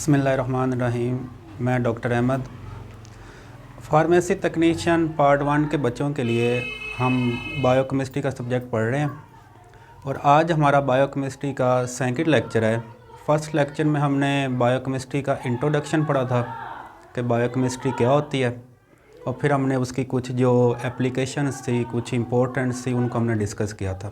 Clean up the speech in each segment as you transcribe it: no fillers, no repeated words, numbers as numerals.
बिस्मिल्लाहिर्रहमानिर्रहीम। मैं doctor Ahmad, pharmacy तकनीशियन part 1 के बच्चों के लिए हम बायोकेमिस्ट्री का सब्जेक्ट पढ़ रहे हैं और आज हमारा बायोकेमिस्ट्री का सेकंड लेक्चर है। फ़र्स्ट लेक्चर में हमने बायोकेमिस्ट्री का इंट्रोडक्शन पढ़ा था कि बायोकेमिस्ट्री क्या होती है और फिर हमने उसकी कुछ जो एप्लीकेशंस थी, कुछ इम्पोर्टेंट्स थी, उनको हमने डिस्कस किया था।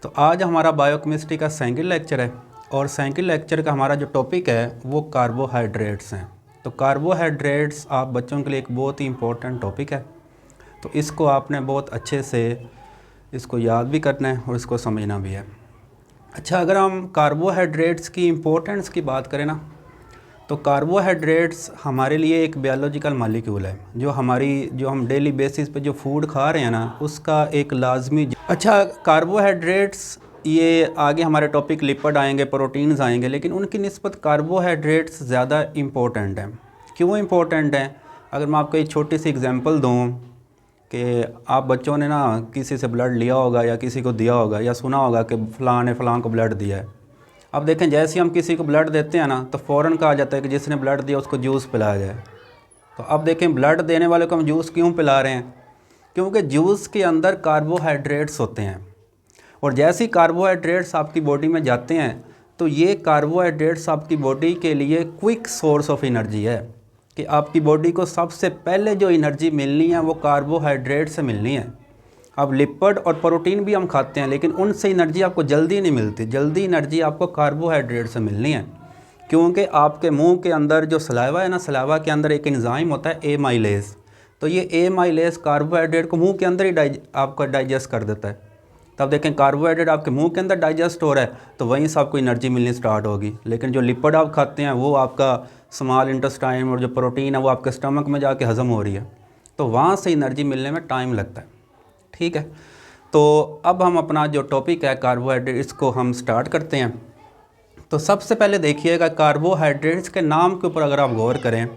तो आज हमारा बायोकेमिस्ट्री का सेकंड लेक्चर है और सेकंड लेक्चर का हमारा जो टॉपिक है वो कार्बोहाइड्रेट्स हैं। तो कार्बोहाइड्रेट्स आप बच्चों के लिए एक बहुत ही इम्पोर्टेंट टॉपिक है, तो इसको आपने बहुत अच्छे से इसको याद भी करना है और इसको समझना भी है। अच्छा, अगर हम कार्बोहाइड्रेट्स की इम्पोर्टेंस की बात करें ना, तो कार्बोहाइड्रेट्स हमारे लिए एक बायोलॉजिकल मॉलिक्यूल है जो हम डेली बेसिस पे जो फूड खा रहे हैं ना, उसका एक लाजमी। अच्छा, कार्बोहाइड्रेट्स ये आगे हमारे टॉपिक लिपिड आएंगे, प्रोटीन्स आएंगे, लेकिन उनकी निस्बत कार्बोहाइड्रेट्स ज़्यादा इम्पोर्टेंट हैं। क्यों इम्पोर्टेंट हैं? अगर मैं आपको एक छोटी सी एग्जांपल दूँ कि आप बच्चों ने ना किसी से ब्लड लिया होगा या किसी को दिया होगा या सुना होगा कि फ़लाँ ने फ़लाँ को ब्लड दिया है। अब देखें, जैसे ही हम किसी को ब्लड देते हैं ना, तो फ़ौरन कहा जाता है कि जिसने ब्लड दिया उसको जूस पिलाया जाए। तो अब देखें, ब्लड देने वाले को हम जूस क्यों पिला रहे हैं? क्योंकि जूस के अंदर कार्बोहाइड्रेट्स होते हैं और जैसे ही कार्बोहाइड्रेट्स आपकी बॉडी में जाते हैं तो ये कार्बोहाइड्रेट्स आपकी बॉडी के लिए क्विक सोर्स ऑफ एनर्जी है कि आपकी बॉडी को सबसे पहले जो एनर्जी मिलनी है वो कार्बोहाइड्रेट से मिलनी है। अब लिपिड और प्रोटीन भी हम खाते हैं, लेकिन उनसे एनर्जी आपको जल्दी नहीं मिलती। जल्दी एनर्जी आपको कार्बोहाइड्रेट से मिलनी है, क्योंकि आपके मुंह के अंदर जो सलाइवा है ना, सलाइवा के अंदर एक एंजाइम होता है एमाइलेज। तो ये एमाइलेज कार्बोहाइड्रेट को मुंह के अंदर ही आपका डाइजेस्ट कर देता है। तब देखें, कार्बोहाइड्रेट आपके मुंह के अंदर डाइजेस्ट हो रहा है तो वहीं से आपको एनर्जी मिलनी स्टार्ट होगी। लेकिन जो लिपिड आप खाते हैं वो आपका स्मॉल इंटेस्टाइन, और जो प्रोटीन है वो आपके स्टमक में जाके हज़म हो रही है, तो वहाँ से एनर्जी मिलने में टाइम लगता है। ठीक है, तो अब हम अपना जो टॉपिक है कार्बोहाइड्रेट, इसको हम स्टार्ट करते हैं। तो सबसे पहले देखिएगा, कार्बोहाइड्रेट्स के नाम के ऊपर अगर आप गौर करें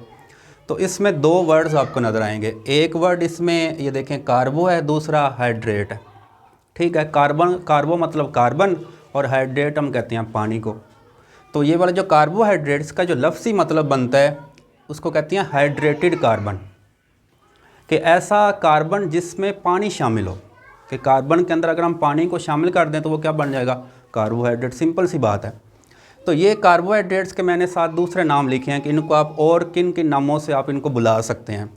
तो इसमें दो वर्ड्स आपको नज़र आएंगे। एक वर्ड इसमें ये देखें कार्बो है, दूसरा हाइड्रेट है। ठीक है, कार्बो मतलब कार्बन और हाइड्रेट हम कहते हैं पानी को। तो ये वाला जो कार्बोहाइड्रेट्स का जो लफ्ज़ी मतलब बनता है उसको कहते हैं हाइड्रेटेड कार्बन, कि ऐसा कार्बन जिसमें पानी शामिल हो, कि कार्बन के अंदर अगर हम पानी को शामिल कर दें तो वो क्या बन जाएगा? कार्बोहाइड्रेट। सिंपल सी बात है। तो ये कार्बोहाइड्रेट्स के मैंने साथ दूसरे नाम लिखे हैं कि इनको आप और किन किन नामों से आप इनको बुला सकते हैं।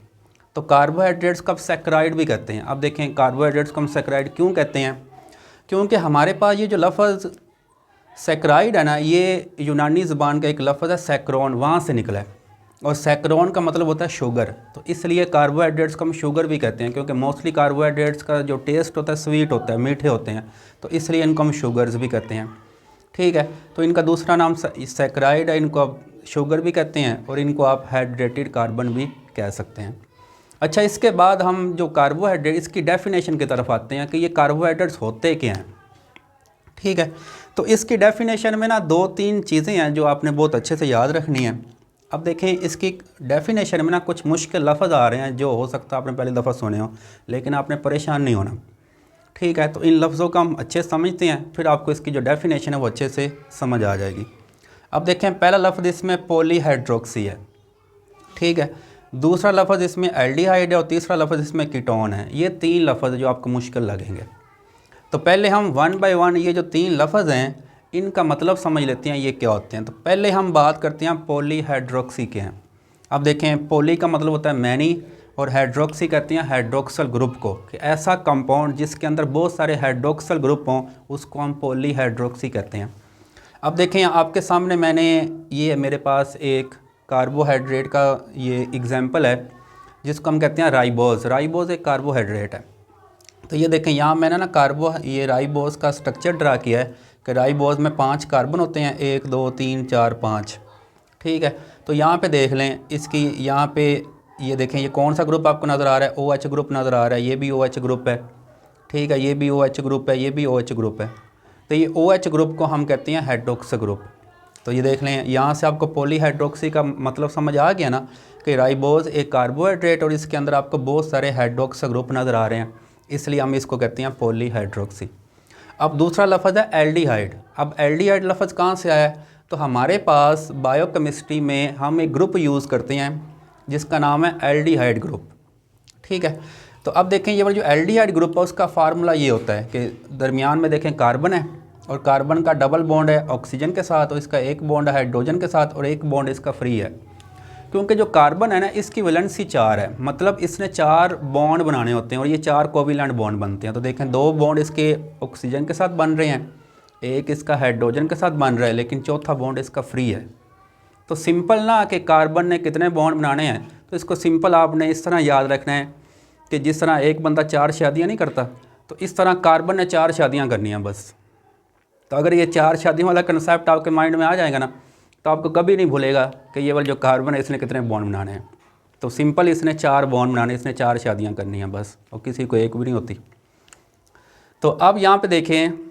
तो कार्बोहाइड्रेट्स को आप सैकराइड भी कहते हैं। अब देखें, कार्बोहाइड्रेट्स को हम सैकराइड क्यों कहते हैं? क्योंकि हमारे पास ये जो लफ्ज़ सैकराइड है ना, ये यूनानी ज़बान का एक लफ्ज़ है सैक्रोन, वहाँ से निकला है, और सैक्रोन का मतलब होता है शुगर। तो इसलिए कार्बोहाइड्रेट्स को हम शुगर भी कहते हैं, क्योंकि मोस्टली कार्बोहाइड्रेट्स का जो टेस्ट होता है स्वीट होता है, मीठे होते हैं, तो इसलिए इनको हम शुगर्स भी कहते हैं। ठीक है, तो इनका दूसरा नाम सैकराइड है, इनको आप शुगर भी कहते हैं और इनको आप हाइड्रेटेड कार्बन भी कह सकते हैं। अच्छा, इसके बाद हम जो कार्बोहाइड्रेट, इसकी डेफिनेशन की तरफ आते हैं कि ये कार्बोहाइड्रेट्स होते क्या हैं। ठीक है, तो इसकी डेफिनेशन में ना दो तीन चीज़ें हैं जो आपने बहुत अच्छे से याद रखनी है। अब देखें, इसकी डेफिनेशन में ना कुछ मुश्किल लफ्ज़ आ रहे हैं जो हो सकता है आपने पहली दफ़ा सुने हो, लेकिन आपने परेशान नहीं होना। ठीक है, तो इन लफ्ज़ों का हम अच्छे से समझते हैं, फिर आपको इसकी जो डेफिनेशन है वो अच्छे से समझ आ जाएगी। अब देखें, पहला लफ्ज़ इसमें पॉलीहाइड्रोक्सी है। ठीक है, दूसरा लफ्ज़ इसमें एल्डिहाइड है और तीसरा लफ्ज़ इसमें कीटोन है। ये तीन लफ्ज़ जो आपको मुश्किल लगेंगे। तो पहले हम वन बाय वन ये जो तीन लफ्ज़ हैं इनका मतलब समझ लेते हैं ये क्या होते हैं। तो पहले हम बात करते हैं पॉलीहाइड्रोक्सी के हैं। अब देखें, पॉली का मतलब होता है मैनी और हाइड्रोक्सी कहते हैं हाइड्रोक्सल ग्रुप को, कि ऐसा कंपाउंड जिसके अंदर बहुत सारे हाइड्रोक्सल ग्रुप हों उसको हम पॉलीहाइड्रोक्सी कहते हैं। अब देखें, आपके सामने मैंने ये मेरे पास एक कार्बोहाइड्रेट का ये एग्जाम्पल है जिसको हम कहते हैं राइबोज। राइबोज एक कार्बोहाइड्रेट है। तो ये देखें, यहाँ मैंने ना ये राइबोज का स्ट्रक्चर ड्रा किया है कि राइबोज में 5 कार्बन होते हैं, 1 2 3 4 5। ठीक है, तो यहाँ पे देख लें, इसकी यहाँ पे ये देखें, ये कौन सा ग्रुप आपको नज़र आ रहा है? OH ग्रुप नज़र आ रहा है। ये भी OH ग्रुप है। ठीक है, ये भी OH ग्रुप है, ये भी OH ग्रुप है। तो ये OH ग्रुप को हम कहते हैं हाइड्रोक्स ग्रुप। तो ये देख लें, यहाँ से आपको पॉलीहाइड्रोक्सी का मतलब समझ आ गया ना, कि राइबोज एक कार्बोहाइड्रेट और इसके अंदर आपको बहुत सारे हाइड्रोक्स ग्रुप नज़र आ रहे हैं, इसलिए हम इसको कहते हैं पॉलीहाइड्रोक्सी। अब दूसरा लफ्ज़ है एल्डिहाइड। अब एल्डिहाइड लफ्ज़ कहाँ से आया है? तो हमारे पास बायोकेमिस्ट्री में हम एक ग्रुप यूज़ करते हैं जिसका नाम है एल्डिहाइड ग्रुप। ठीक है, तो अब देखें ये वाला जो एल्डिहाइड ग्रुप है उसका फार्मूला ये होता है कि दरमियान में देखें कार्बन है और कार्बन का डबल बॉन्ड है ऑक्सीजन के साथ और इसका एक बॉन्ड है हाइड्रोजन के साथ और एक बॉन्ड इसका फ्री है। क्योंकि जो कार्बन है ना इसकी वैलेंसी 4 है, मतलब इसने 4 बॉन्ड बनाने होते हैं और ये 4 कोवैलेंट बॉन्ड बनते हैं। तो देखें 2 बॉन्ड इसके ऑक्सीजन के साथ बन रहे हैं, एक इसका हाइड्रोजन के साथ बन रहा है, लेकिन चौथा बॉन्ड इसका फ्री है। तो सिंपल ना कि कार्बन ने कितने बॉन्ड बनाने हैं, तो इसको सिंपल आपने इस तरह याद रखना है कि जिस तरह एक बंदा 4 शादियाँ नहीं करता, तो इस तरह कार्बन ने 4 शादियाँ करनी हैं बस। तो अगर ये 4 शादियों वाला कंसेप्ट आपके माइंड में आ जाएगा ना, तो आपको कभी नहीं भूलेगा कि ये वाला जो कार्बन है इसने कितने बॉन्ड बनाने हैं। तो सिंपल इसने 4 बॉन्ड बनाने, इसने 4 शादियाँ करनी हैं बस, और किसी को एक भी नहीं होती। तो अब यहाँ पे देखें,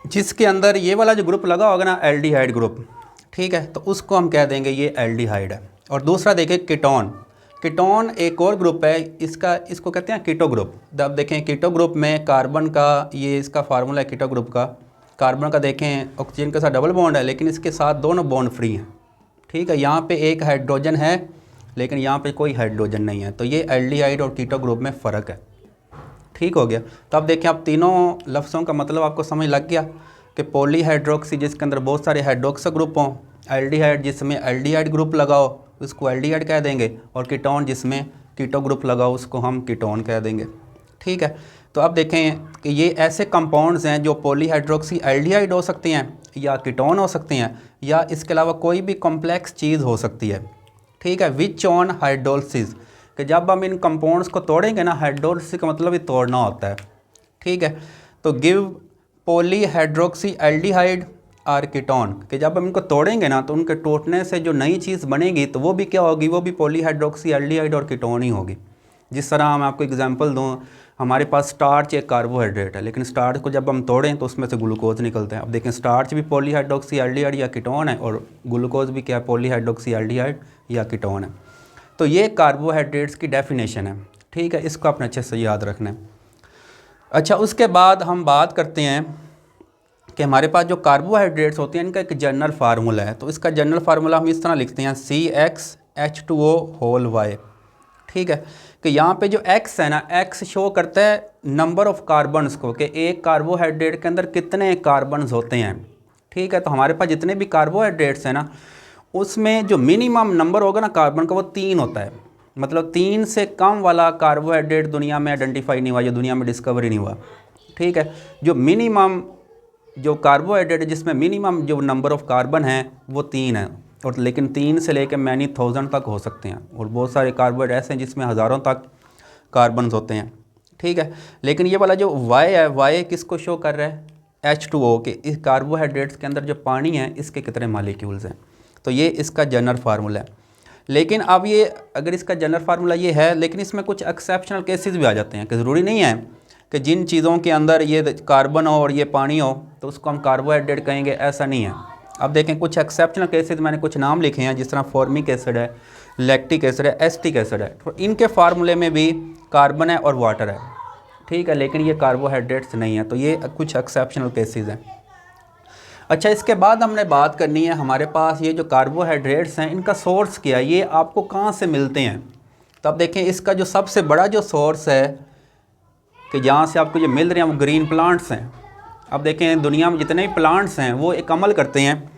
जिसके अंदर ये वाला जो ग्रुप लगा होगा ना एल्डिहाइड ग्रुप, ठीक है, तो उसको हम कह देंगे ये एल्डिहाइड है। और दूसरा देखें कीटोन, कीटोन एक और ग्रुप है, इसको कहते हैं कीटो ग्रुप। अब देखें कीटो ग्रुप में कार्बन का, ये इसका फार्मूला है कीटो ग्रुप का, कार्बन का देखें ऑक्सीजन के साथ डबल बॉन्ड है लेकिन इसके साथ दोनों बॉन्ड फ्री हैं। ठीक है, यहाँ पे एक हाइड्रोजन है लेकिन यहाँ पे कोई हाइड्रोजन नहीं है। तो ये एल्डिहाइड और कीटो ग्रुप में फ़र्क है। ठीक हो गया। तो अब देखें, आप तीनों लफ्ज़ों का मतलब आपको समझ लग गया कि पॉलीहाइड्रोक्सी जिसके अंदर बहुत सारे हाइड्रोक्सी ग्रुप हों, एल्डिहाइड जिसमें एल्डिहाइड ग्रुप लगाओ उसको एल्डिहाइड कह देंगे, और कीटोन जिसमें कीटो ग्रुप लगाओ उसको हम कीटोन कह देंगे। ठीक है, तो अब देखें कि ये ऐसे कंपाउंड्स हैं जो पॉलीहाइड्रोक्सी एल्डिहाइड हो सकते हैं या कीटोन हो सकते हैं, या इसके अलावा कोई भी कॉम्प्लेक्स चीज़ हो सकती है। ठीक है, विच ऑन हाइड्रोलिसिस, कि जब हम इन कंपाउंड्स को तोड़ेंगे ना, हाइड्रोलिसिस का मतलब ही तोड़ना होता है। ठीक है, तो गिव पॉलीहाइड्रोक्सी एल्डिहाइड और कीटोन, कि जब हम इनको तोड़ेंगे ना तो उनके टूटने से जो नई चीज़ बनेगी तो वो भी क्या होगी, वो भी पॉलीहाइड्रोक्सी एल्डिहाइड और कीटोन ही होगी। जिस तरह मैं आपको एग्जांपल दूं, हमारे पास स्टार्च एक कार्बोहाइड्रेट है, लेकिन स्टार्च को जब हम तोड़ें तो उसमें से ग्लूकोज निकलते हैं। अब देखें, स्टार्च भी पॉलीहाइड्रोक्सी एल्डिहाइड या कीटोन है और ग्लूकोज भी क्या है, पॉलीहाइड्रोक्सी एल्डिहाइड या कीटोन है। तो ये कार्बोहाइड्रेट्स की डेफिनेशन है। ठीक है, इसको अपने अच्छे से याद रखना है। अच्छा, उसके बाद हम बात करते हैं कि हमारे पास जो कार्बोहाइड्रेट्स होते हैं इनका एक जनरल फार्मूला है। तो इसका जनरल फार्मूला हम इस तरह लिखते हैं CxH2O होल Y। ठीक है, कि यहाँ पे जो X है ना, X शो करता है नंबर ऑफ़ कार्बन्स को, कि एक कार्बोहाइड्रेट के अंदर कितने कार्बन्स होते हैं। ठीक है, तो हमारे पास जितने भी कार्बोहाइड्रेट्स हैं ना, उसमें जो मिनिमम नंबर होगा ना कार्बन का, वो 3 होता है। मतलब 3 से कम वाला कार्बोहाइड्रेट दुनिया में आइडेंटिफाई नहीं हुआ, या दुनिया में डिस्कवरी नहीं हुआ। ठीक है, जो मिनिमम जो कार्बोहाइड्रेट है जिसमें मिनिमम जो नंबर ऑफ़ कार्बन है वो 3 है, और लेकिन 3 से लेकर मैनी थाउजेंड तक हो सकते हैं, और बहुत सारे कार्बोहाइड्रेट ऐसे हैं जिसमें हज़ारों तक कार्बन होते हैं। ठीक है, लेकिन ये वाला जो Y है, Y किसको शो कर रहा है, H2O के, इस कार्बोहाइड्रेट्स के अंदर जो पानी है इसके कितने मालिक्यूल्स हैं। तो ये इसका जनरल फार्मूला है। लेकिन अब ये अगर इसका जनरल फार्मूला ये है, लेकिन इसमें कुछ एक्सेप्शनल केसेस भी आ जाते हैं कि ज़रूरी नहीं है कि जिन चीज़ों के अंदर ये कार्बन हो और ये पानी हो तो उसको हम कार्बोहाइड्रेट कहेंगे, ऐसा नहीं है। अब देखें, कुछ एक्सेप्शनल केसेस मैंने कुछ नाम लिखे हैं, जिस तरह फॉर्मिक एसिड है, लैक्टिक एसिड है, एसिटिक एसिड है। तो इनके फार्मूले में भी कार्बन है और वाटर है। ठीक है, लेकिन ये कार्बोहाइड्रेट्स नहीं है। तो ये कुछ एक्सेप्शनल केसेस हैं। अच्छा, इसके बाद हमने बात करनी है, हमारे पास ये जो कार्बोहाइड्रेट्स हैं इनका सोर्स क्या है, ये आपको कहाँ से मिलते हैं। तो अब देखें, इसका जो सबसे बड़ा जो सोर्स है कि जहाँ से आपको ये मिल रहे हैं वो ग्रीन प्लांट्स हैं। अब देखें, दुनिया में जितने भी प्लांट्स हैं वो एक अमल करते हैं,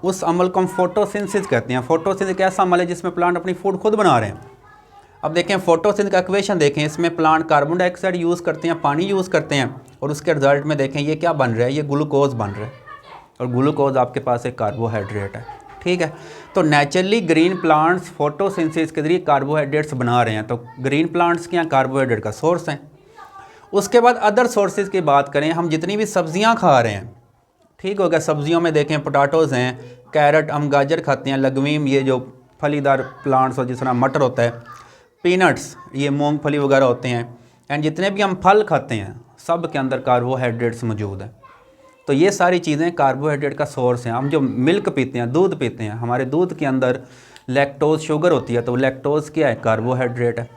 उस अमल को हम फोटोसिंथेसिस कहते हैं। फोटोसिंथेसिस एक ऐसा अमल है जिसमें प्लांट अपनी फूड खुद बना रहे हैं। अब देखें, फोटोसिंथेसिस का इक्वेशन देखें, इसमें प्लांट कार्बन डाइऑक्साइड यूज़ करते हैं, पानी यूज़ करते हैं, और उसके रिजल्ट में देखें ये क्या बन रहा है, ये ग्लूकोज बन रहा है, और ग्लूकोज आपके पास एक कार्बोहाइड्रेट है। ठीक है, तो नेचुरली ग्रीन प्लांट्स फोटोसिंथेसिस के जरिए कार्बोहाइड्रेट्स बना रहे हैं। तो ग्रीन प्लांट्स के यहाँ कार्बोहाइड्रेट का सोर्स हैं। उसके बाद अदर सोर्सेज की बात करें, हम जितनी भी सब्जियां खा रहे हैं, ठीक हो गया, सब्जियों में देखें पोटैटोज़ हैं, कैरेट, हम गाजर खाते हैं, लगवीम ये जो फलीदार प्लांट्स हो जिस तरह मटर होता है, पीनट्स ये मूंगफली वगैरह होते हैं, एंड जितने भी हम फल खाते हैं सब के अंदर कार्बोहाइड्रेट्स मौजूद हैं। तो ये सारी चीज़ें कार्बोहाइड्रेट का सोर्स हैं। हम जो मिल्क पीते हैं, दूध पीते हैं, हमारे दूध के अंदर लैक्टोज शुगर होती है, तो लैक्टोज क्या है, कार्बोहाइड्रेट है।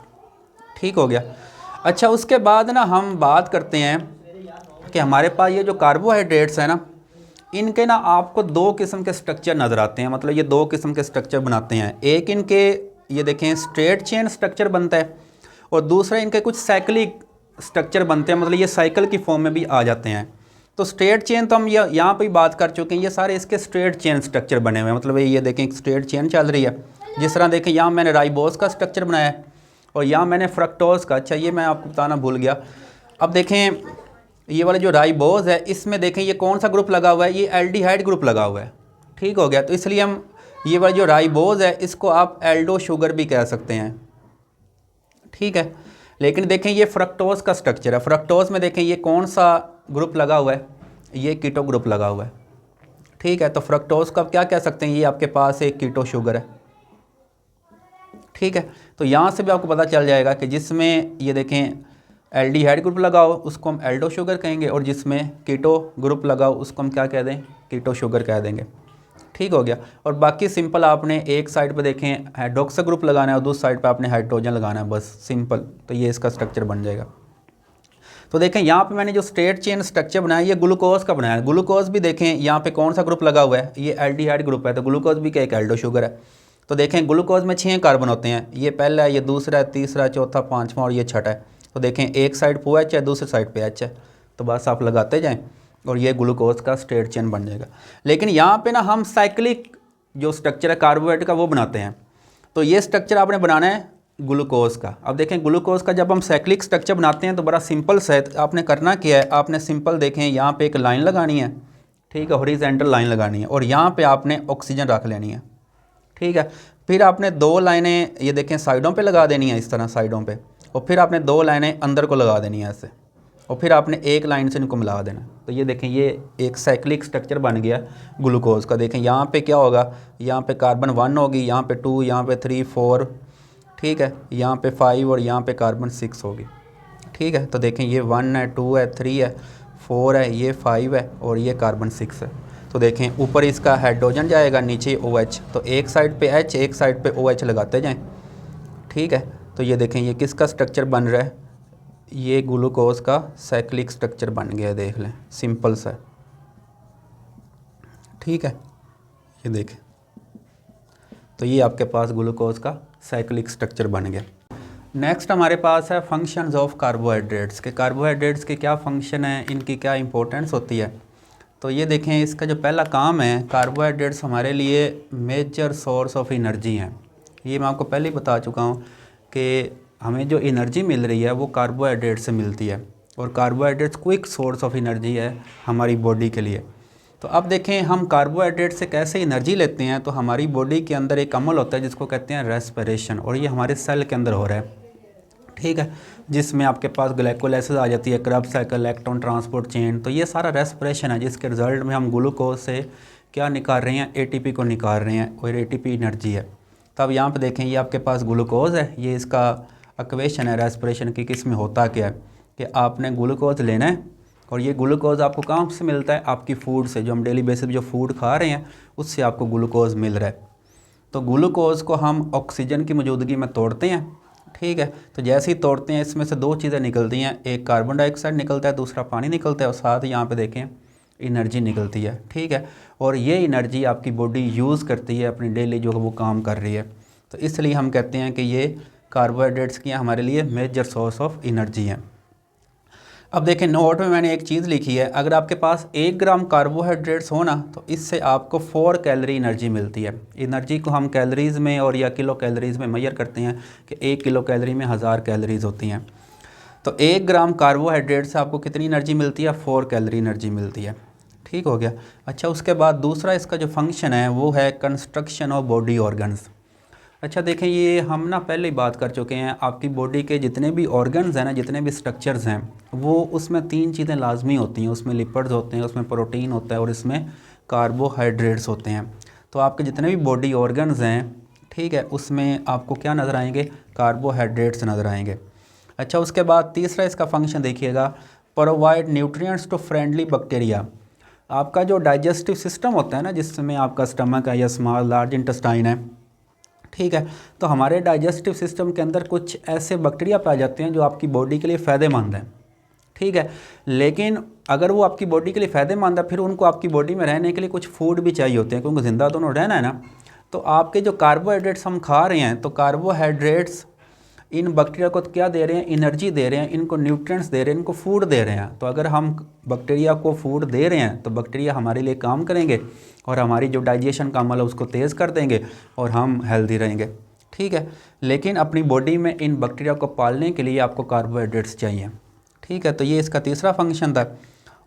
ठीक हो गया। अच्छा, उसके बाद ना हम बात करते हैं कि हमारे पास ये जो कार्बोहाइड्रेट्स हैं ना, इनके ना आपको दो किस्म के स्ट्रक्चर नज़र आते हैं, मतलब ये दो किस्म के स्ट्रक्चर बनाते हैं। एक इनके ये देखें स्ट्रेट चेन स्ट्रक्चर बनता है और दूसरा इनके कुछ साइक्लिक स्ट्रक्चर बनते हैं, मतलब ये साइकिल की फॉर्म में भी आ जाते हैं। तो स्ट्रेट चेन तो हम यहाँ पे बात कर चुके हैं, ये सारे इसके स्ट्रेट चेन स्ट्रक्चर बने हुए हैं। मतलब ये देखें स्ट्रेट चेन चल रही है, जिस तरह देखें यहाँ मैंने राइबोस का स्ट्रक्चर बनाया है और यहाँ मैंने फ्रक्टोज का। अच्छा ये मैं आपको बताना भूल गया। अब देखें ये वाला जो राइबोस है इसमें देखें ये कौन सा ग्रुप लगा हुआ है, ये एल्डिहाइड ग्रुप लगा हुआ है। ठीक हो गया, तो इसलिए हम ये वाला जो राइबोस है इसको आप एल्डो शुगर भी कह सकते हैं। ठीक है, लेकिन देखें ये फ्रक्टोज का स्ट्रक्चर है। फ्रक्टोज में देखें ये कौन सा ग्रुप लगा हुआ है, ये कीटो ग्रुप लगा हुआ है। ठीक है, तो फ्रक्टोज को आप क्या कह सकते हैं, ये आपके पास एक कीटो शुगर है। ठीक है, तो यहाँ से भी आपको पता चल जाएगा कि जिसमें ये देखें एल्डिहाइड ग्रुप लगाओ उसको हम एल्डो शुगर कहेंगे और जिसमें कीटो ग्रुप लगाओ उसको हम क्या कह दें, कीटो शुगर कह देंगे। ठीक हो गया, और बाकी सिंपल आपने एक साइड पे देखें हाइड्रोक्सा ग्रुप लगाना है और दूसरी साइड पे आपने हाइड्रोजन लगाना है, बस सिंपल। तो ये इसका स्ट्रक्चर बन जाएगा। तो देखें यहाँ पे मैंने जो स्ट्रेट चेन स्ट्रक्चर बनाया ये ग्लूकोज का बनाया है। ग्लूकोज भी देखें यहाँ पे कौन सा ग्रुप लगा हुआ है, ये एल्डिहाइड ग्रुप है, तो ग्लूकोज भी क्या एक एल्डो शुगर है। तो देखें ग्लूकोज में 6 कार्बन होते हैं, ये पहला है, ये दूसरा है, तीसरा, चौथा, पाँचवा और ये छठा है। तो देखें एक साइड पे OH है, दूसरी साइड पे H है, तो बस आप लगाते जाएँ और ये ग्लूकोज का स्ट्रेट चेन बन जाएगा। लेकिन यहाँ पे ना हम साइक्लिक जो स्ट्रक्चर है कार्बोहाइड्रेट का वो बनाते हैं। तो ये स्ट्रक्चर आपने बनाना है ग्लूकोज का। अब देखें ग्लूकोज का जब हम साइक्लिक स्ट्रक्चर बनाते हैं तो बड़ा सिंपल सा है। आपने करना क्या है, आपने सिंपल देखें यहाँ पे एक लाइन लगानी है। ठीक है, हॉरिजॉन्टल लाइन लगानी है और यहाँ पे आपने ऑक्सीजन रख लेनी है। ठीक है, फिर आपने 2 लाइनें ये देखें साइडों पे लगा देनी है, इस तरह साइडों पे, और फिर आपने 2 लाइनें अंदर को लगा देनी है ऐसे, और फिर आपने एक लाइन से इनको मिला देना। तो ये देखें ये एक साइक्लिक स्ट्रक्चर बन गया ग्लूकोज का। देखें यहाँ पे क्या होगा, यहाँ पे कार्बन 1 होगी, यहाँ पे 2, यहाँ पे 3, 4, ठीक है, यहाँ पे 5 और यहाँ पे कार्बन 6 होगी। ठीक है, तो देखें ये 1 है, 2 है, 3 है, 4 है, ये 5 है और ये कार्बन 6 है। तो देखें ऊपर इसका हाइड्रोजन जाएगा, नीचे OH, तो एक साइड पे H एक साइड पे OH लगाते जाएं। ठीक है, तो ये देखें ये किसका स्ट्रक्चर बन रहा है, ये ग्लूकोज का साइक्लिक स्ट्रक्चर बन गया है, देख लें सिंपल सा। ठीक है, ये देखें, तो ये आपके पास ग्लूकोज का साइक्लिक स्ट्रक्चर बन गया। नेक्स्ट हमारे पास है फंक्शंस ऑफ कार्बोहाइड्रेट्स के। कार्बोहाइड्रेट्स के क्या फंक्शन है, इनकी क्या इंपॉर्टेंस होती है। तो ये देखें इसका जो पहला काम है, कार्बोहाइड्रेट्स हमारे लिए मेजर सोर्स ऑफ एनर्जी हैं। ये मैं आपको पहले ही बता चुका हूँ कि हमें जो एनर्जी मिल रही है वो कार्बोहाइड्रेट से मिलती है और carbohydrates quick source of energy है हमारी बॉडी के लिए। तो अब देखें हम कार्बोहाइड्रेट से कैसे एनर्जी लेते हैं। तो हमारी बॉडी के अंदर एक अमल होता है जिसको कहते हैं रेस्पिरेशन, और ये हमारे सेल के अंदर हो रहा है। ठीक है, जिसमें आपके पास ग्लाइकोलाइसिस आ जाती है, Krebs cycle, electron transport chain. तो ये सारा रेस्पिरेशन है जिसके रिजल्ट में हम ग्लूकोज से क्या निकाल रहे हैं, ATP को निकाल रहे हैं और ATP एनर्जी है। तो अब यहाँ पे देखें ये आपके पास ग्लूकोज है, ये इसका इक्वेशन है रेस्पिरेशन की, किस में होता क्या है कि आपने ग्लूकोज लेना है और ये ग्लूकोज आपको कहाँ से मिलता है, आपकी फूड से, जो हम डेली बेसिस जो फूड खा रहे हैं उससे आपको ग्लूकोज मिल रहा है। तो ग्लूकोज को हम ऑक्सीजन की मौजूदगी में तोड़ते हैं। ठीक है, तो जैसे ही तोड़ते हैं इसमें से 2 चीज़ें निकलती हैं, एक कार्बन डाइऑक्साइड निकलता है, दूसरा पानी निकलता है और साथ ही यहाँ पे देखें एनर्जी निकलती है। ठीक है, और ये एनर्जी आपकी बॉडी यूज़ करती है अपनी डेली जो वो काम कर रही है। तो इसलिए हम कहते हैं कि ये कार्बोहाइड्रेट्स की हमारे लिए मेजर सोर्स ऑफ एनर्जी है। अब देखें नोट में मैंने एक चीज़ लिखी है, अगर आपके पास 1 ग्राम कार्बोहाइड्रेट्स हो ना तो इससे आपको 4 कैलोरी एनर्जी मिलती है। एनर्जी को हम कैलोरीज़ में और या किलो कैलोरीज़ में मेजर करते हैं कि 1 किलो कैलोरी में 1000 कैलोरीज़ होती हैं। तो 1 ग्राम कार्बोहाइड्रेट से आपको कितनी एनर्जी मिलती है, 4 कैलोरी एनर्जी मिलती है। ठीक हो गया। अच्छा, उसके बाद दूसरा इसका जो फंक्शन है वो है कंस्ट्रक्शन ऑफ बॉडी ऑर्गन्स। अच्छा देखें ये हम ना पहले ही बात कर चुके हैं, आपकी बॉडी के जितने भी ऑर्गन्स हैं ना, जितने भी स्ट्रक्चर्स हैं, वो उसमें 3 चीज़ें लाजमी होती हैं। उसमें लिपिड्स होते हैं, उसमें प्रोटीन होता है और इसमें कार्बोहाइड्रेट्स होते हैं। तो आपके जितने भी बॉडी ऑर्गन्स हैं, ठीक है, उसमें आपको क्या नज़र आएंगे, कार्बोहाइड्रेट्स नज़र आएंगे। अच्छा, उसके बाद तीसरा इसका फंक्शन देखिएगा, provide nutrients to friendly bacteria. आपका जो डाइजेस्टिव सिस्टम होता है ना, जिसमें आपका स्टमक है या स्मॉल लार्ज इंटेस्टाइन है, ठीक है, तो हमारे डाइजेस्टिव सिस्टम के अंदर कुछ ऐसे बैक्टीरिया पाए जाते हैं जो आपकी बॉडी के लिए फ़ायदेमंद हैं। ठीक है, लेकिन अगर वो आपकी बॉडी के लिए फ़ायदेमंद है, फिर उनको आपकी बॉडी में रहने के लिए कुछ फूड भी चाहिए होते हैं, क्योंकि ज़िंदा दोनों रहना है ना। तो आपके जो कार्बोहाइड्रेट्स हम खा रहे हैं, तो कार्बोहाइड्रेट्स इन बैक्टीरिया को क्या दे रहे हैं, एनर्जी दे रहे हैं, इनको न्यूट्रिएंट्स दे रहे हैं, इनको फूड दे रहे हैं। तो अगर हम बैक्टीरिया को फूड दे रहे हैं तो बैक्टीरिया हमारे लिए काम करेंगे और हमारी जो डाइजेशन का अमल है उसको तेज़ कर देंगे और हम हेल्दी रहेंगे, ठीक है। लेकिन अपनी बॉडी में इन बैक्टीरिया को पालने के लिए आपको कार्बोहाइड्रेट्स चाहिए, ठीक है। तो ये इसका तीसरा फंक्शन था।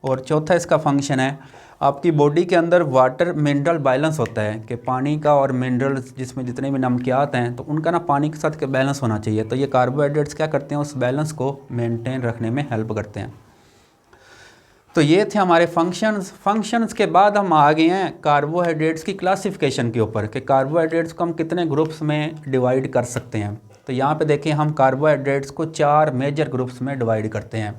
और चौथा इसका फंक्शन है, आपकी बॉडी के अंदर वाटर मिनरल बैलेंस होता है कि पानी का और मिनरल्स जिसमें जितने भी नमकियात हैं तो उनका ना पानी के साथ बैलेंस होना चाहिए। तो ये कार्बोहाइड्रेट्स क्या करते हैं, उस बैलेंस को मेंटेन रखने में हेल्प करते हैं। तो ये थे हमारे फंक्शंस के बाद हम आ गए हैं कार्बोहाइड्रेट्स की क्लासिफिकेशन के ऊपर कि कार्बोहाइड्रेट्स को हम कितने ग्रुप्स में डिवाइड कर सकते हैं। तो यहाँ पे देखें, हम कार्बोहाइड्रेट्स को 4 मेजर ग्रुप्स में डिवाइड करते हैं।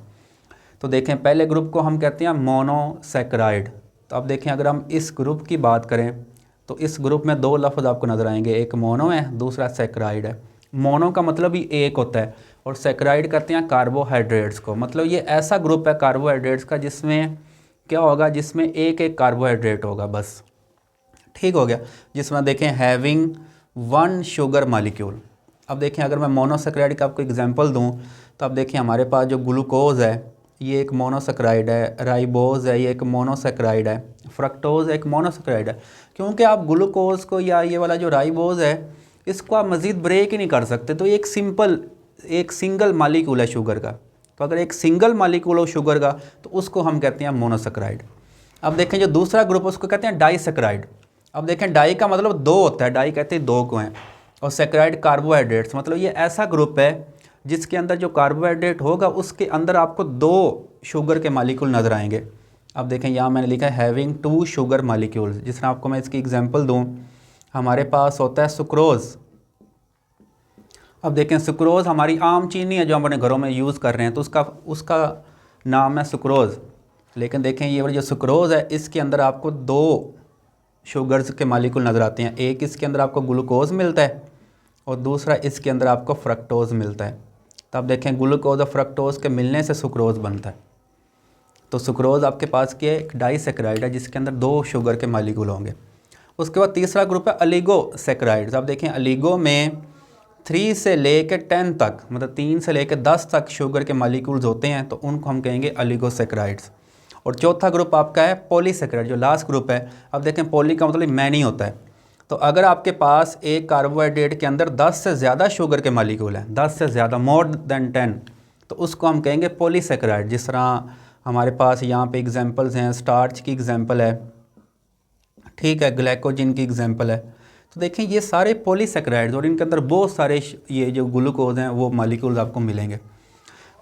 तो देखें, पहले ग्रुप को हम कहते हैं मोनोसैकराइड। तो अब देखें, अगर हम इस ग्रुप की बात करें तो इस ग्रुप में 2 लफ्ज़ आपको नज़र आएंगे, एक मोनो है, दूसरा सैकराइड है। मोनो का मतलब ही एक होता है और सैकराइड करते हैं कार्बोहाइड्रेट्स को। मतलब ये ऐसा ग्रुप है कार्बोहाइड्रेट्स का जिसमें क्या होगा, जिसमें एक एक कार्बोहाइड्रेट होगा बस, ठीक हो गया। जिसमें देखें हैविंग 1 शुगर मॉलिक्यूल। अब देखें, अगर मैं मोनोसैकराइड का आपको एग्जांपल दूं तो अब देखें, हमारे पास जो ग्लूकोज है ये एक मोनोसैकराइड है, राइबोज है ये एक मोनोसैकराइड है, फ्रक्टोज एक मोनोसैकराइड है। क्योंकि आप ग्लूकोज को या ये वाला जो राइबोज है इसको आप मज़ीद ब्रेक ही नहीं कर सकते। तो एक सिंगल मालिक्यूल है शुगर का। तो अगर एक सिंगल मालिक्यूल हो शुगर का तो उसको हम कहते हैं मोनोसैकराइड। अब देखें, जो दूसरा ग्रुप है उसको कहते हैं डाइसैकराइड। अब देखें, डाई का मतलब 2 होता है, डाई कहते हैं 2 को हैं, और सैकराइड कार्बोहाइड्रेट्स। मतलब ये ऐसा ग्रुप है जिसके अंदर जो कार्बोहाइड्रेट होगा उसके अंदर आपको 2 शुगर के मालिक्यूल नज़र आएंगे। अब देखें, यहाँ मैंने लिखा है हैविंग 2 शुगर मालिक्यूल्स। जिस तरह आपको मैं इसकी एग्जांपल दूँ, हमारे पास होता है सुक्रोज़। अब देखें, सुक्रोज़ हमारी आम चीनी है जो हम अपने घरों में यूज़ कर रहे हैं, तो उसका नाम है सुक्रोज़। लेकिन देखें, ये जो सुक्रोज़ है इसके अंदर आपको 2 शुगर्स के मालिक्यूल नज़र आते हैं। एक इसके अंदर आपको ग्लूकोज मिलता है और दूसरा इसके अंदर आपको फ्रक्टोज़ मिलता है। तब देखें, ग्लूकोज और फ्रक्टोज़ के मिलने से सुक्रोज़ बनता है। तो सुक्रोज़ आपके पास के एक डाइसैकराइड है जिसके अंदर 2 शुगर के मालिक्यूल होंगे। उसके बाद तीसरा ग्रुप है अलिगोसैकराइड्स। अब देखें, अलिगो में 3 से लेकर 10 तक, मतलब 3 से लेकर 10 तक शुगर के मालिक्यूल्स होते हैं, तो उनको हम कहेंगे अलिगोसैकराइड्स। और चौथा ग्रुप आपका है पॉलीसैकराइड, जो लास्ट ग्रुप है। अब देखें, पॉली का मतलब मैनी होता है। तो अगर आपके पास एक कार्बोहाइड्रेट के अंदर 10 से ज़्यादा शुगर के मालिक्यूल हैं, 10 से ज़्यादा, मोर देन 10, तो उसको हम कहेंगे पॉलीसैकराइड। जिस तरह हमारे पास यहाँ पे एग्जांपल्स हैं, स्टार्च की एग्जांपल है, ठीक है, ग्लाइकोजन की एग्जांपल है। तो देखें, ये सारे पॉलीसैकराइड्स और इनके अंदर बहुत सारे ये जो ग्लूकोज हैं वो मालिक्यूल्स आपको मिलेंगे।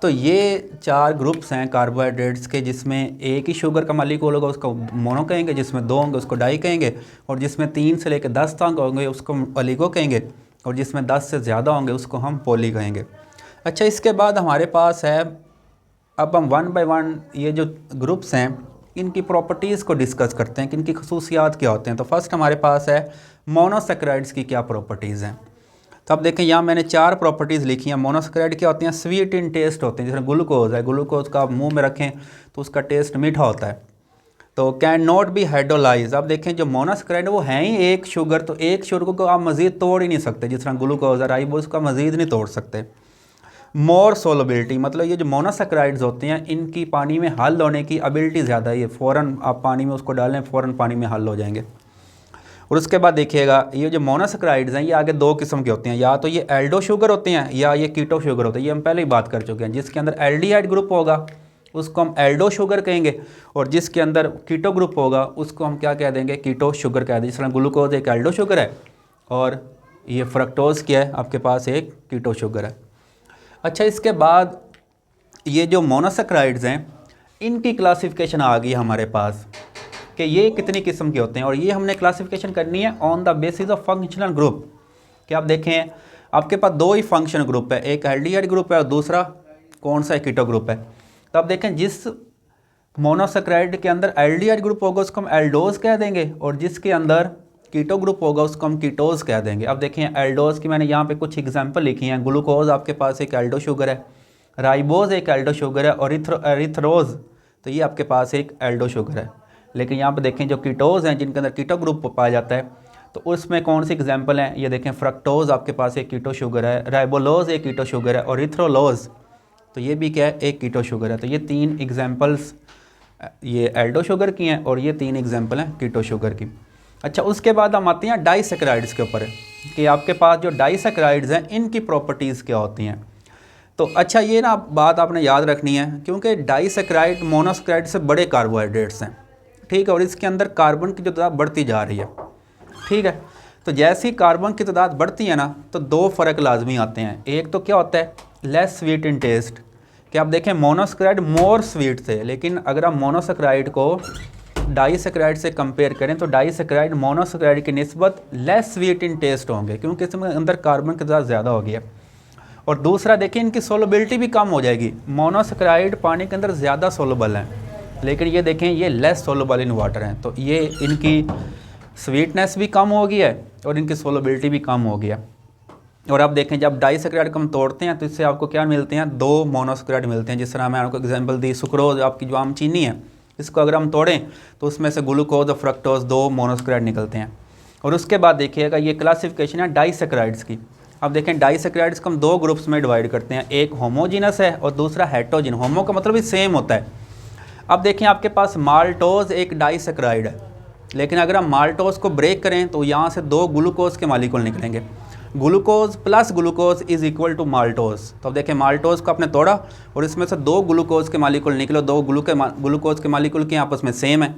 तो ये 4 ग्रुप्स हैं कार्बोहाइड्रेट्स के, जिसमें एक ही शुगर का मालिक्यूल होगा उसको मोनो कहेंगे, जिसमें 2 होंगे उसको डाई कहेंगे, और जिसमें 3 से लेकर 10 तक होंगे उसको अलिगो कहेंगे, और जिसमें 10 से ज़्यादा होंगे उसको हम पॉली कहेंगे। अच्छा, इसके बाद हमारे पास है, अब हम 1 बाय 1 ये जो ग्रुप्स हैं इनकी प्रॉपर्टीज़ को डिस्कस करते हैं कि इनकी खसूसियात क्या होते हैं। तो फर्स्ट हमारे पास है मोनोसैकराइड्स की क्या प्रॉपर्टीज़ हैं। तो अब देखें, यहाँ मैंने 4 प्रॉपर्टीज़ लिखी हैं। मोनोसैकराइड क्या होती हैं, स्वीट इन टेस्ट होते हैं। जैसे ग्लूकोज है, ग्लूकोज का आप मुंह में रखें तो उसका टेस्ट मीठा होता है। तो कैन नॉट बी हाइड्रोलाइज। अब देखें, जो मोनोसैकराइड है वो है ही एक शुगर, तो एक शुगर को आप मज़ीद तोड़ ही नहीं सकते। जिस तरह ग्लूकोज है, राइबोज का मज़ीद नहीं तोड़ सकते। मोर सोलबिलिटी, मतलब ये जो मोनोसैकराइड्स होते हैं इनकी पानी में हल होने की एबिलिटी ज़्यादा है। ये फ़ौरन आप पानी में उसको डालें, फ़ौरन पानी में हल हो जाएंगे। और उसके बाद देखिएगा, ये जो मोनोसैकराइड्स हैं ये आगे 2 किस्म के होते हैं, या तो ये एल्डो शुगर होते हैं या ये कीटो शुगर होते हैं। ये हम पहले ही बात कर चुके हैं। जिसके अंदर एल्डिहाइड ग्रुप होगा उसको हम एल्डो शुगर कहेंगे, और जिसके अंदर कीटो ग्रुप होगा उसको हम क्या कह देंगे, कीटो शुगर कह देंगे। जिस तरह ग्लूकोज एक एल्डो शुगर है और ये फ्रक्टोज क्या है, आपके पास एक कीटो शुगर है। अच्छा, इसके बाद ये जो मोनोसैकराइड्स हैं इनकी क्लासिफिकेशन आ गई हमारे पास कि ये कितनी किस्म के होते हैं, और ये हमने क्लासिफिकेशन करनी है on the basis of functional group. कि आप देखें, आपके पास 2 ही फंक्शनल ग्रुप है, एक एल्डिहाइड ग्रुप है और दूसरा कौन सा, कीटो ग्रुप है। तो आप देखें, जिस मोनोसैकराइड के अंदर एल्डिहाइड ग्रुप होगा उसको हम एल्डोज कह देंगे, और जिसके अंदर कीटो ग्रुप होगा उसको हम कीटोज कह देंगे। अब देखें, एल्डोज की मैंने यहाँ पे कुछ एग्जांपल लिखी हैं। ग्लूकोज आपके पास एक एल्डो शुगर है, राइबोज एक एल्डो शुगर है, और एरिथ्रोज, तो ये आपके पास एक एल्डो शुगर है। लेकिन यहाँ पे देखें जो कीटोज़ हैं जिनके अंदर कीटो ग्रुप पाया जाता है, तो उसमें कौन सी एग्जांपल हैं, ये देखें फ्रक्टोज़ आपके पास एक कीटो शुगर है, राइबोलोज़ एक कीटो शुगर है, और इथ्रोलोज़ तो ये भी क्या है, एक कीटो शुगर है। तो ये 3 एग्जांपल्स ये एल्डो शुगर की हैं और ये 3 एग्जांपल हैं कीटो शुगर की। अच्छा, उसके बाद हम आते हैं डाइसैकेराइड्स के ऊपर कि आपके पास जो डाइसैकेराइड्स हैं इनकी प्रॉपर्टीज़ क्या होती हैं। तो अच्छा, ये ना बात आपने याद रखनी है क्योंकि डाइसैकेराइड मोनोसैकेराइड से बड़े कार्बोहाइड्रेट्स हैं, ठीक है, और इसके अंदर कार्बन की जो तादाद बढ़ती जा रही है, ठीक है। तो जैसे ही कार्बन की तादाद बढ़ती है ना तो 2 फ़र्क लाजमी आते हैं। एक तो क्या होता है, लेस स्वीट इन टेस्ट, कि आप देखें मोनोसैकेराइड मोर स्वीट थे, लेकिन अगर आप मोनोसैकेराइड को डाइसैकेराइड से कंपेयर करें तो डाइसैकेराइड मोनोसैकेराइड की निस्बत लेस स्वीट इन टेस्ट होंगे क्योंकि इसमें अंदर कार्बन की तादाद ज़्यादा होगी है। और दूसरा देखिए इनकी सोलबिलिटी भी कम हो जाएगी। मोनोसैकेराइड पानी के अंदर ज़्यादा सोलबल हैं, लेकिन ये देखें ये लेस सोलबल इन वाटर हैं, तो ये इनकी स्वीटनेस भी कम हो गई है और इनकी सोलबिलिटी भी कम हो गया। और आप देखें जब डाइसैकेराइड को हम तोड़ते हैं तो इससे आपको क्या मिलते हैं, 2 मोनोसैकेराइड मिलते हैं। जिस तरह मैं आपको एग्जांपल दी, सुक्रोज आपकी जो आम चीनी है, इसको अगर हम तोड़ें तो उसमें से ग्लूकोज और फ्रक्टोज 2 मोनोसैकेराइड निकलते हैं। और उसके बाद देखिएगा ये क्लासिफिकेशन है डाइसैकेराइड्स की। अब देखें डाइसैकेराइड्स को हम 2 ग्रुप्स में डिवाइड करते हैं, एक होमोजीनस है और दूसरा हेटेरोजीन। होमो का मतलब ही सेम होता है। अब देखें आपके पास माल्टोज एक डाइसैकेराइड है, लेकिन अगर हम माल्टोज को ब्रेक करें तो यहाँ से 2 ग्लूकोज के मॉलिक्यूल निकलेंगे। Glucose plus glucose is equal to maltose. तो अब देखें माल्टोज को आपने तोड़ा और इसमें से 2 ग्लूकोज के मॉलिक्यूल निकले, 2 ग्लूकोज के मॉलिक्यूल के आपस में सेम है,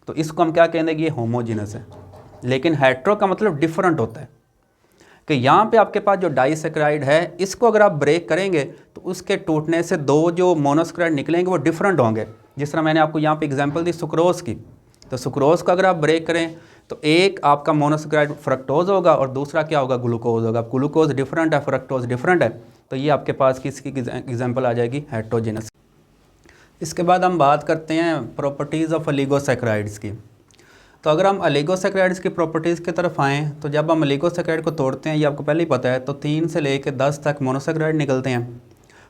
तो इसको हम क्या कहेंगे, ये होमोजीनस है। लेकिन हेटेरो का मतलब डिफरेंट होता है कि यहाँ पे आपके पास जो डाइसैकेराइड है इसको अगर आप ब्रेक करेंगे तो उसके टूटने से 2 जो मोनोसैकेराइड निकलेंगे वो डिफरेंट होंगे। जिस तरह मैंने आपको यहाँ पे एग्जांपल दी सुक्रोज की, तो सुक्रोज को अगर आप ब्रेक करें तो एक आपका मोनोसैकेराइड फ्रक्टोज होगा और दूसरा क्या होगा, ग्लूकोज होगा। ग्लूकोज डिफरेंट है, फ्रक्टोज डिफरेंट है, तो ये आपके पास किसकी एग्जांपल आ जाएगी, हेटेरोजेनस। इसके बाद हम बात करते हैं प्रॉपर्टीज़ ऑफ ओलिगोसैकेराइड्स की। तो अगर हम ओलिगोसैकेराइड्स की प्रॉपर्टीज़ की तरफ आएँ तो जब हम ओलिगोसैकेराइड को तोड़ते हैं, ये आपको पहले ही पता है, तो 3 से लेकर 10 तक मोनोसैकेराइड निकलते हैं।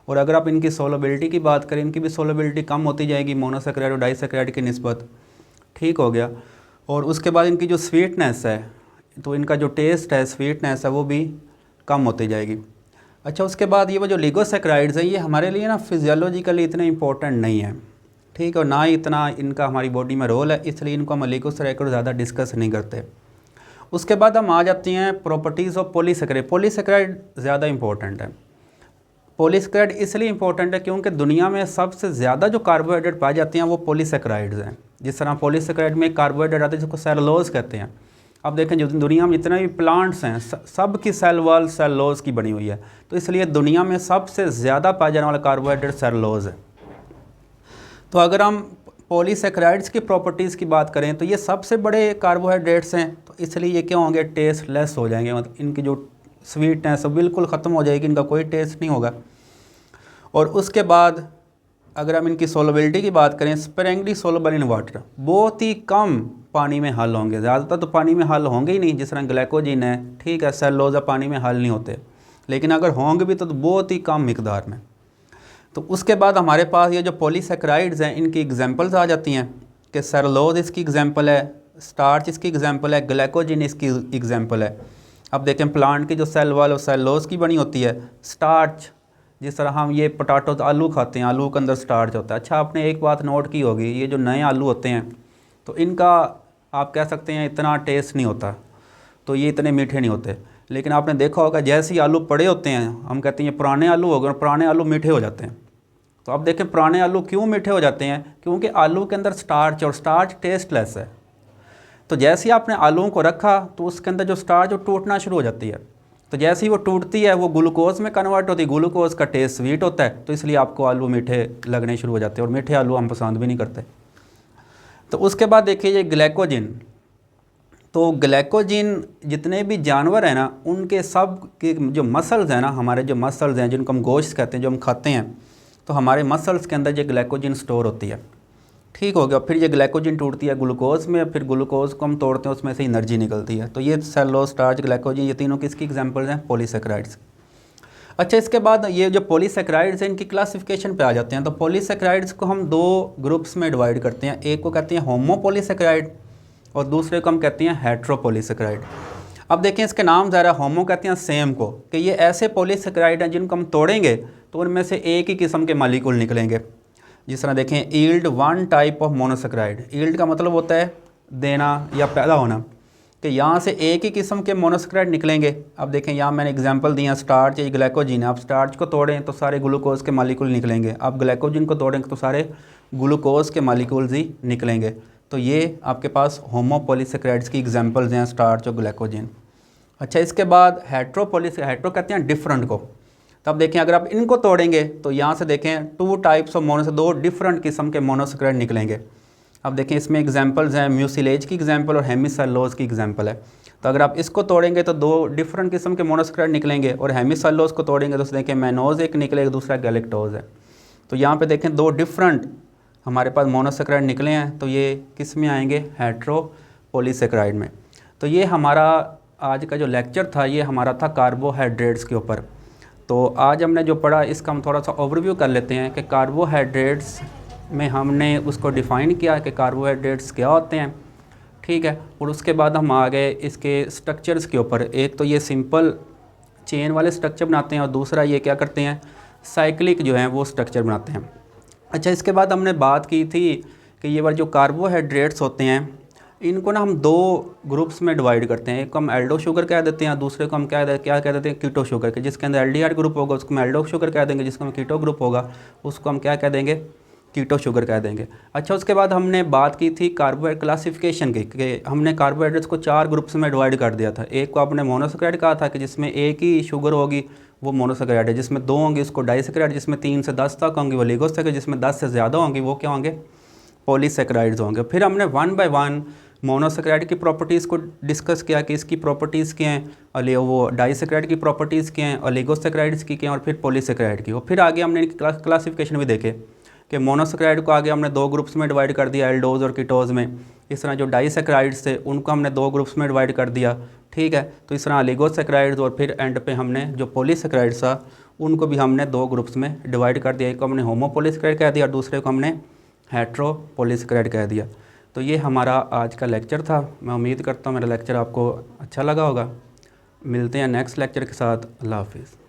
और अगर आप इनकी सोलबिलिटी की बात करें, इनकी भी सोलबिलिटी कम होती जाएगी मोनोसैकेराइड और डाइसैकेराइड की निस्बत, ठीक हो गया। और उसके बाद इनकी जो स्वीटनेस है, तो इनका जो टेस्ट है, स्वीटनेस है, वो भी कम होती जाएगी। अच्छा, उसके बाद ये वो जो ओलिगोसैकेराइड्स हैं ये हमारे लिए ना फिजियोलॉजिकली इतने इंपॉर्टेंट नहीं है, ठीक है, और ना ही इतना इनका हमारी बॉडी में रोल है, इसलिए इनको हम ओलिगोसैकेराइड ज़्यादा डिस्कस नहीं करते। उसके बाद हम आ जाते हैं प्रॉपर्टीज़ ऑफ पॉलीसैकेराइड। पॉलीसैकेराइड ज़्यादा इंपॉर्टेंट है। पॉलीसैकेराइड इसलिए इंपॉर्टेंट है क्योंकि दुनिया में सबसे ज़्यादा जो कार्बोहाइड्रेट पाए जाते हैं वो पॉलीसैकेराइड्स हैं। जिस तरह पॉलीसैकेराइड में कार्बोहाइड्रेट आते हैं जिसको सेलुलोज कहते हैं। अब देखें जो दुनिया में जितने भी प्लांट्स हैं सब की सेल वॉल सेलुलोज की बनी हुई है, तो इसलिए दुनिया में सबसे ज़्यादा पाए जाने वाला कार्बोहाइड्रेट सेलुलोज है। तो अगर हम पॉलीसैकेराइड्स की प्रॉपर्टीज़ की बात करें तो ये सबसे बड़े कार्बोहाइड्रेट्स हैं, तो इसलिए ये क्या होंगे, टेस्टलेस हो जाएंगे, मतलब इनकी जो स्वीटनेस बिल्कुल ख़त्म हो जाएगी, इनका कोई टेस्ट नहीं होगा। और उसके बाद अगर हम इनकी सोलबिलिटी की बात करें, स्पैरेंगली सोलबल इन वाटर, बहुत ही कम पानी में हल होंगे, ज़्यादातर तो पानी में हल होंगे ही नहीं। जिस तरह ग्लाइकोजन है, ठीक है, सेलुलोज पानी में हल नहीं होते, लेकिन अगर होंगे भी तो बहुत ही कम मिकदार में। तो उसके बाद हमारे पास ये जो पॉलीसैकेराइड्स हैं इनकी एग्जांपल्स आ जाती हैं कि सेलुलोज इसकी एग्जांपल है, स्टार्च इसकी एग्जांपल है, ग्लाइकोजन इसकी एग्जांपल है। अब देखें प्लांट की जो सेल वॉल और सेलुलोज की बनी होती है, स्टार्च जिस तरह हम ये पोटैटो आलू खाते हैं, आलू के अंदर स्टार्च होता है। अच्छा, आपने एक बात नोट की होगी, ये जो नए आलू होते हैं तो इनका आप कह सकते हैं इतना टेस्ट नहीं होता, तो ये इतने मीठे नहीं होते। लेकिन आपने देखा होगा जैसे ही आलू पड़े होते हैं हम कहते हैं ये पुराने आलू हो गए, और पुराने आलू मीठे हो जाते हैं। तो अब देखें पुराने आलू क्यों मीठे हो जाते हैं, क्योंकि आलू के अंदर स्टार्च, और स्टार्च टेस्टलेस है। तो जैसे ही आपने आलूओं को रखा तो उसके अंदर जो स्टार्च वो टूटना शुरू हो जाती है, तो जैसे ही वो टूटती है वो ग्लूकोज में कन्वर्ट होती है, ग्लूकोज का टेस्ट स्वीट होता है, तो इसलिए आपको आलू मीठे लगने शुरू हो जाते हैं, और मीठे आलू हम पसंद भी नहीं करते। तो उसके बाद देखिए ये ग्लाइकोजन, तो ग्लाइकोजन जितने भी जानवर हैं ना उनके सब के जो मसल्स हैं ना, हमारे जो मसल्स हैं जिनको हम गोश्त कहते हैं, जो हम खाते हैं, तो हमारे मसल्स के अंदर ये ग्लाइकोजन स्टोर होती है, ठीक हो गया। फिर ये ग्लाइकोजन टूटती है ग्लूकोज में, फिर ग्लूकोज को हम तोड़ते हैं, उसमें से एनर्जी निकलती है। तो ये सेलुलोज, स्टार्च, ग्लाइकोजन, ये तीनों किसकी एग्जांपल्स हैं, पॉलीसैकेराइड्स। अच्छा, इसके बाद ये जो पॉलीसेकेराइड्स हैं इनकी क्लासिफिकेशन पे आ जाते हैं। तो पॉलीसेकेराइड्स को हम दो ग्रुप्स में डिवाइड करते हैं, एक को कहते हैं होमोपॉलीसेकेराइड और दूसरे को हम कहते हैं हेट्रोपॉलीसेकेराइड। अब देखें इसके नाम ज़रा, होमो कहते हैं सेम को, कि ये ऐसे पॉलीसेकेराइड हैं जिनको हम तोड़ेंगे तो उनमें से एक ही किस्म के मालिक्यूल निकलेंगे। जिस तरह देखें yield one type of monosaccharide, yield का मतलब होता है देना या पैदा होना, कि यहाँ से एक ही किस्म के मोनोसेकेराइड निकलेंगे। अब देखें यहाँ मैंने एग्जांपल दिया, स्टार्च या ग्लाइकोजिन है। आप स्टार्च को तोड़ें तो सारे ग्लूकोज के मालिक्यूल निकलेंगे, आप ग्लाइकोजिन को तोड़ेंगे तो सारे ग्लूकोज के मालिक्यूल्स ही निकलेंगे। तो ये आपके पास होमोपॉलीसेकेराइड्स की एग्जांपल्स हैं, स्टार्च और ग्लाइकोजिन। अच्छा, इसके बाद हेट्रो कहते हैं डिफरेंट को। तब देखें अगर आप इनको तोड़ेंगे तो यहाँ से देखें टू टाइप्स ऑफ मोनो, दो डिफरेंट किस्म के मोनोसेकेराइड निकलेंगे। अब देखें इसमें एग्जांपल्स हैं, म्यूसिलेज की एग्जांपल और हेमिसेलुलोज की एग्जांपल है। तो अगर आप इसको तोड़ेंगे तो दो डिफरेंट किस्म के मोनोसेकेराइड निकलेंगे, और हेमिसेलुलोज को तोड़ेंगे तो देखें मैनोज एक निकलेगा, दूसरा गैलेक्टोज है। तो यहाँ पे देखें दो डिफरेंट हमारे पास मोनोसेकेराइड निकले हैं, तो ये किस में आएंगे, हेट्रोपॉलीसेकेराइड में। तो ये हमारा आज का जो लेक्चर था ये हमारा था कार्बोहाइड्रेट्स के ऊपर। तो आज हमने जो पढ़ा इसका हम थोड़ा सा ओवरव्यू कर लेते हैं कि कार्बोहाइड्रेट्स में हमने उसको डिफ़ाइन किया कि कार्बोहाइड्रेट्स क्या होते हैं, ठीक है। और उसके बाद हम आ गए इसके स्ट्रक्चर्स के ऊपर। एक तो ये सिंपल चेन वाले स्ट्रक्चर बनाते हैं और दूसरा ये क्या करते हैं, साइक्लिक जो है वो स्ट्रक्चर बनाते हैं। अच्छा, इसके बाद हमने बात की थी कि ये वाले जो कार्बोहाइड्रेट्स होते हैं इनको ना हम दो ग्रुप्स में डिवाइड करते हैं। एक को हम एल्डो शुगर कह देते हैं, दूसरे को हम क्या कह देते हैं, कीटो शुगर के। जिसके अंदर एल्डिहाइड ग्रुप होगा उसको हम एल्डो शुगर कह देंगे, जिसका हम कीटो ग्रुप होगा उसको हम क्या कह देंगे, कीटो शुगर कह देंगे। अच्छा, उसके बाद हमने बात की थी कार्बोहाइड्रेट क्लासिफिकेशन की, कि हमने कार्बोहाइड्रेट्स को चार ग्रुप्स में डिवाइड कर दिया था। एक को आपने मोनोसेकेराइड कहा था कि जिसमें एक ही शुगर होगी वो मोनोसेकेराइड है, जिसमें दो होंगे उसको डाइसेकेराइड, जिसमें 3 से 10 तक होंगे वो लिगोसेकेराइड, जिसमें 10 से ज़्यादा होंगी वो क्या होंगे, पॉलीसेकेराइड्स होंगे। फिर हमने वन बाय वन मोनोसेकेराइड की प्रॉपर्टीज़ को डिस्कस किया कि इसकी प्रॉपर्टीज़ क्या हैं, और वो डाइसेकेराइड की प्रॉपर्टीज़ क्या हैं, ओलिगोसेकेराइड्स की क्या हैं, और फिर पॉलीसेकेराइड की। और फिर आगे हमने इनकी क्लासिफिकेशन भी देखे कि मोनोसेकेराइड को आगे हमने दो ग्रुप्स में डिवाइड कर दिया, एल्डोज और कीटोज में। इस तरह जो डाइसेकेराइड्स थे उनको हमने दो ग्रुप्स में डिवाइड कर दिया, ठीक है। तो इस तरह ओलिगोसेकेराइड्स और फिर एंड पे हमने जो पॉलीसेकेराइड्स था उनको भी हमने दो ग्रुप्स में डिवाइड कर दिया। एक को हमने होमोपॉलीसेकेराइड कह दिया और दूसरे को हमने हेट्रोपॉलीसेकेराइड कह दिया। तो ये हमारा आज का लेक्चर था। मैं उम्मीद करता हूँ मेरा लेक्चर आपको अच्छा लगा होगा। मिलते हैं नेक्स्ट लेक्चर के साथ। अल्लाह हाफिज़।